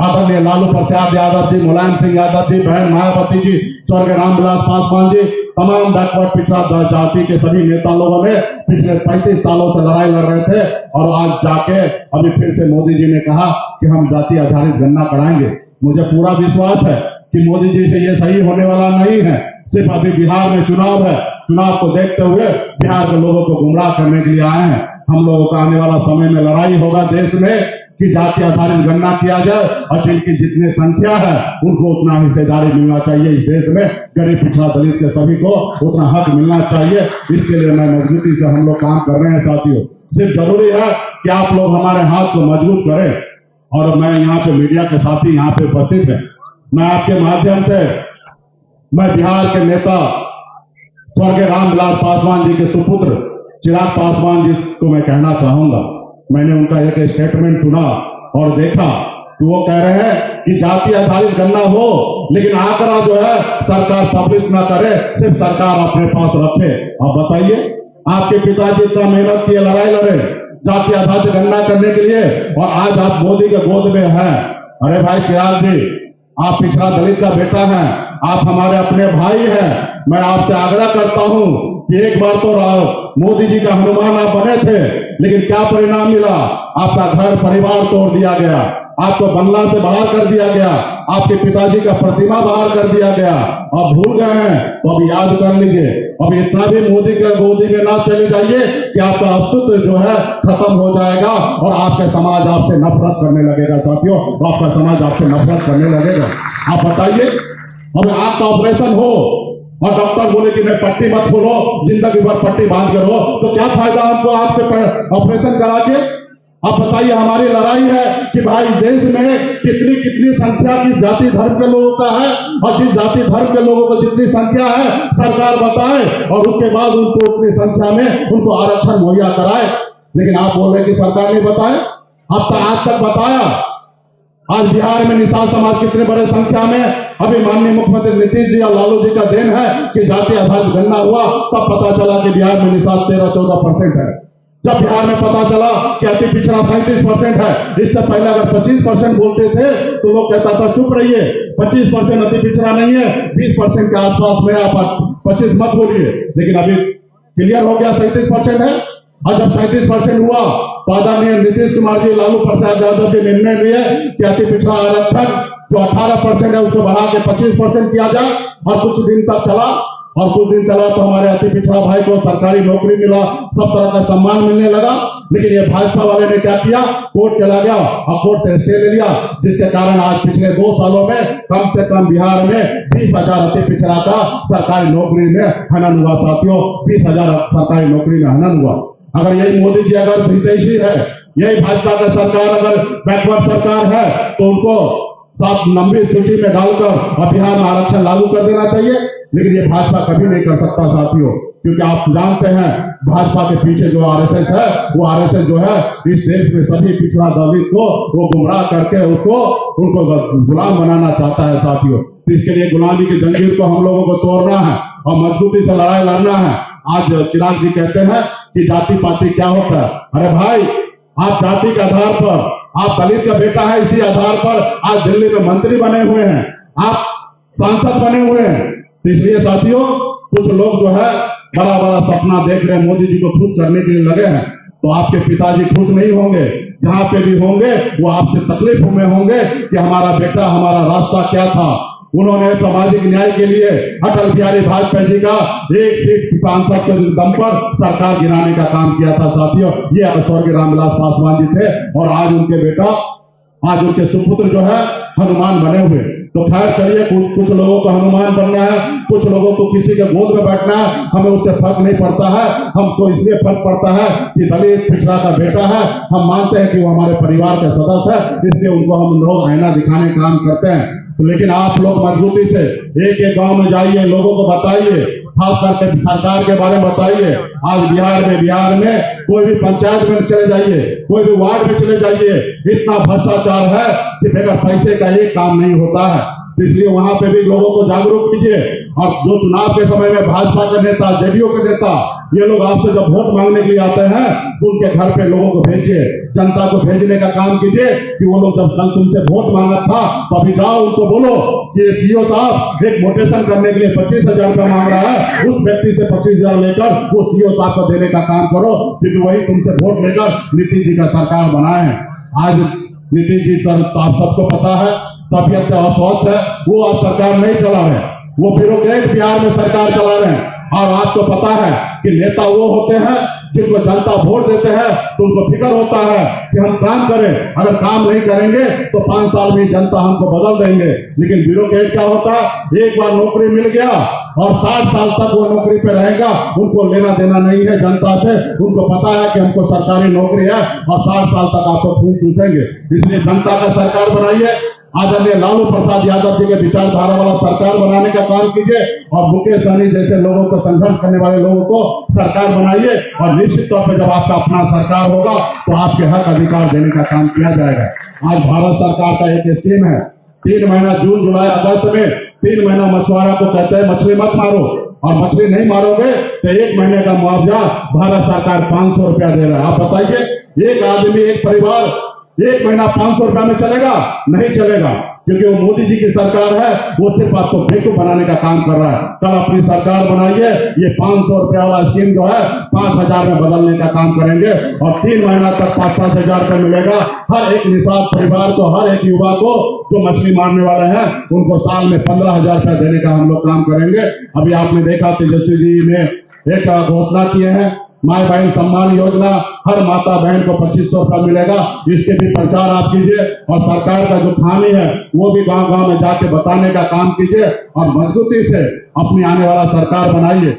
आदरणीय लालू प्रसाद यादव जी, मुलायम सिंह यादव जी, बहन मायावती जी, स्वर्गीय रामविलास पासवान जी, तमाम बैकवर्ड पिछड़ा जाति के सभी नेता लोगों ने पिछले 35 सालों से लड़ाई लड़ रहे थे और आज जाके अभी फिर से मोदी जी ने कहा कि हम जाति आधारित गणना कराएंगे। मुझे पूरा विश्वास है कि मोदी जी से ये सही होने वाला नहीं है। सिर्फ अभी बिहार में चुनाव है, चुनाव को देखते हुए बिहार के लोगों को गुमराह करने के लिए आए हैं। हम लोगों का आने वाला समय में लड़ाई होगा देश में कि जाति आधारित गणना किया जाए और जिनकी जितनी संख्या है उनको उतना हिस्सेदारी मिलना चाहिए। इस देश में गरीब पिछड़ा दलित के सभी को उतना हक मिलना चाहिए। इसके लिए मैं मजबूती से हम लोग काम कर रहे हैं साथियों। सिर्फ जरूरी है कि आप लोग हमारे हाथ को मजबूत करें। और मैं यहाँ पे मीडिया के साथी यहाँ पे उपस्थित है, मैं आपके माध्यम से मैं बिहार के नेता स्वर्गीय रामविलास पासवान जी के सुपुत्र चिराग पासवान जी को मैं कहना चाहूंगा। मैंने उनका एक स्टेटमेंट सुना और देखा कि वो कह रहे हैं कि जाति आधारित गणना हो लेकिन आंकड़ा जो है सरकार पब्लिश ना करे, सिर्फ सरकार अपने पास रखे। अब बताइए, आपके पिताजी इतना मेहनत किए, लड़ाई लड़े जाति आधारित गणना करने के लिए और आज आप मोदी के गोद में हैं। अरे भाई चिराग जी, आप पिछड़ा दलित का बेटा हैं, आप हमारे अपने भाई हैं। मैं आपसे आग्रह करता हूं कि एक बार तो मोदी जी का हनुमान आप बने थे, लेकिन क्या परिणाम मिला? आपका घर परिवार तोड़ दिया गया, आपको बंगला से बाहर कर दिया गया, आपके पिताजी का प्रतिमा बाहर कर दिया गया। अब भूल गए हैं तो अब याद कर लीजिए। अब इतना भी मोदी के गोदी में ना चले जाइए कि आपका अस्तित्व जो है खत्म हो जाएगा और आपके समाज आपसे नफरत करने लगेगा साथियों, आपका समाज आपसे नफरत करने लगेगा। आप बताइए, अब आंख का ऑपरेशन हो और डॉक्टर बोले कि नहीं पट्टी मत खोलो, जिंदगी भर पट्टी बांध के रहो, तो क्या फायदा हमको आपसे ऑपरेशन करा के? आप बताइए, हमारी लड़ाई है कि भाई देश में कितनी कितनी संख्या किस जाति धर्म के लोगों का है और जिस जाति धर्म के लोगों को जितनी संख्या है सरकार बताए और उसके बाद उनको उतनी संख्या में उनको आरक्षण मुहैया कराए। लेकिन आप बोल रहे कि सरकार नहीं बताए। अब तक आज तक बताया। आज बिहार में निषाद समाज कितने बड़े संख्या में, अभी माननीय मुख्यमंत्री नीतीश जी और लालू जी का देन है कि जाति आधारित गणना हुआ तब पता चला कि बिहार में निषाद 13-14% है। जब बिहार में पता चला कि अति पिछड़ा 37% है, इससे पहले अगर 25% बोलते थे तो लोग कहता था चुप रहिए, 25% अति पिछड़ा नहीं है, 20% के आसपास में आप 25 मत बोलिए। लेकिन अभी क्लियर हो गया 37% है। और जब 37% हुआ तो आदरणीय नीतीश कुमार जी, लालू प्रसाद यादव जी निर्णय लिए कि अति पिछड़ा आरक्षण जो 18% है उसको बढ़ा के 25% किया जाए। और कुछ दिन तक चला तो हमारे अति पिछड़ा भाई को सरकारी नौकरी मिला, सब तरह का सम्मान मिलने लगा। लेकिन ये भाजपा वाले ने क्या किया, कोर्ट चला गया और कोर्ट से स्टे ले लिया, जिसके कारण आज पिछले 2 सालों में कम से कम बिहार में 20,000 अति पिछड़ा का सरकारी नौकरी में हनन हुआ साथियों। 20,000 सरकारी नौकरी में हनन हुआ। अगर यही मोदी जी अगर हितैषी है, यही भाजपा का सरकार अगर बैकवर्ड सरकार है तो उनको 7 लंबी सूची में डालकर और बिहार में आरक्षण लागू कर देना चाहिए। लेकिन ये भाजपा कभी नहीं कर सकता साथियों, क्योंकि आप जानते हैं भाजपा के पीछे जो आरएसएस है, वो आरएसएस जो है इस देश में सभी पिछड़ा दलित को वो गुमराह करके उनको गुलाम बनाना चाहता है साथियों। तो इसके लिए गुलामी की जंजीर को हम लोगों को तोड़ना है और मजबूती से लड़ाई लड़ना है। आज चिराग जी कहते हैं कि जाति पाति क्या होता है। अरे भाई, आप जाति के आधार पर, आप दलित का बेटा है, इसी आधार पर आज दिल्ली में मंत्री बने हुए हैं, आप सांसद बने हुए हैं। तो इसलिए साथियों, कुछ लोग जो है बड़ा बड़ा सपना देख रहे हैं, मोदी जी को खुश करने के लिए लगे हैं। तो आपके पिताजी खुश नहीं होंगे, जहां पे भी होंगे वो आपसे तकलीफ में होंगे कि हमारा बेटा, हमारा रास्ता क्या था। उन्होंने सामाजिक न्याय के लिए अटल बिहारी वाजपेयी जी का 1 सीट सांसद के दम पर सरकार गिराने का काम किया था साथियों। ये स्वर्गीय रामविलास पासवान जी थे और आज उनके बेटा, आज उनके सुपुत्र जो है हनुमान बने हुए। तो खैर चलिए, कुछ लोगों को हनुमान बनना है, कुछ लोगों को किसी के गोद में बैठना है, हमें उससे फर्क नहीं पड़ता है। हमको इसलिए फर्क पड़ता है कि दलित पिछड़ा का बेटा है, हम मानते हैं कि वो हमारे परिवार के सदस्य है, इसलिए उनको हम लोग आईना दिखाने का काम करते हैं। तो लेकिन आप लोग मजबूती से एक गांव में जाइए, लोगों को बताइए, खास करके सरकार के बारे में बताइए। आज बिहार में कोई भी पंचायत में चले जाइए, कोई भी वार्ड में चले जाइए, इतना भ्रष्टाचार है कि बगैर पैसे का एक काम नहीं होता है। तो इसलिए वहां पे भी लोगों को जागरूक कीजिए। और जो चुनाव के समय में भाजपा के नेता, जेडीयू के नेता, ये लोग आपसे जब वोट मांगने के लिए आते हैं तो उनके घर पे लोगों को भेजिए, जनता को भेजने का काम कीजिए कि वो लोग जब कल तुमसे वोट मांगा था तो अभी जाओ उनको बोलो कि ये सीओ साहब एक मोटेशन करने के लिए 25,000 रुपया मांग रहा है, उस व्यक्ति से 25,000 लेकर वो सीओ साहब को देने का काम करो, क्योंकि वही तुमसे वोट लेकर नीतीश जी का सरकार बनाए हैं। आज नीतीश जी सर आप सबको पता है तबियत से अस्वस्थ है, वो अब सरकार नहीं चला रहे, वो ब्यूरोक्रेट बिहार में सरकार चला रहे हैं। और आपको पता है कि नेता वो होते हैं जिनको जनता वोट देते हैं तो उनको फिक्र होता है कि हम काम करें, अगर काम नहीं करेंगे तो 5 साल में जनता हमको बदल देंगे। लेकिन ब्यूरोक्रेट क्या होता है, एक बार नौकरी मिल गया और 60 साल तक वो नौकरी पे रहेगा, उनको लेना देना नहीं है जनता से, उनको पता है कि हमको सरकारी नौकरी है और 60 साल तक आपको खून चूसेंगे। इसलिए जनता का सरकार बनाइए, आदरणीय लालू प्रसाद यादव जी के विचारधारा वाला सरकार बनाने का काम कीजिए और मुकेश सहनी जैसे लोगों को, संघर्ष करने वाले लोगों को सरकार बनाइए। और निश्चित तौर पर जब आपका अपना सरकार होगा तो आपके हक अधिकार देने का काम किया जाएगा। आज भारत सरकार का एक स्कीम है, 3 महीना जून, जुलाई, अगस्त में 3 महीना मछुआरा को कहते हैं मछली मत मारो, और मछली नहीं मारोगे तो 1 महीने का मुआवजा भारत सरकार 500 रुपया दे रहा है। आप बताइए, एक आदमी, एक परिवार 1 महीना 500 रुपया में चलेगा? नहीं चलेगा, क्योंकि वो मोदी जी की सरकार है, वो सिर्फ आपको बेवकूफ बनाने का काम कर रहा है। कल अपनी सरकार बनाइए, ये 500 रुपया वाला स्कीम जो है 5,000 में बदलने का काम करेंगे और 3 महीना तक 5-5 हजार रुपया मिलेगा हर एक निषाद परिवार को, हर एक युवा को जो मछली मारने वाले हैं उनको साल में 15,000 रुपया देने का हम लोग काम करेंगे। अभी आपने देखा तेजस्वी जी ने एक घोषणा किए हैं, माई बहन सम्मान योजना, हर माता बहन को 2500 रुपया मिलेगा। इसके भी प्रचार आप कीजिए और सरकार का जो खामी है वो भी गांव गांव में जाके बताने का काम कीजिए और मजबूती से अपनी आने वाला सरकार बनाइए।